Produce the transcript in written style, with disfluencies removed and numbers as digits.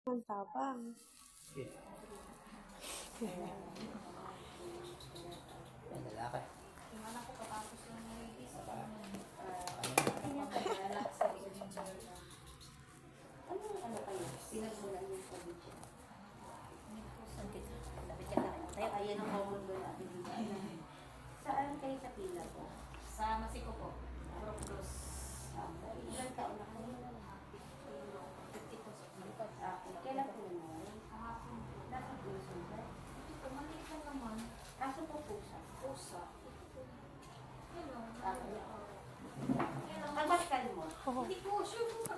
Ang tapang. Okay. Yan, lalaki. Yung anak ko katapos lang ng release. Ano kayo? Pinagmulan yung COVID siya. Sakit. Lapit ka na rin. Tayo. Ayan ang common doon natin dito. Saan kayo sa pila po? Sa Masiko po. Cruz. Ilan taon na kayo? 50 po. Kailan po naman? Kahapon po. Nasa puso ba? Ito po, maliit lang naman. Aso po pusa. Pusa. Hello. Ang baskal mo? Hindi po, sure po.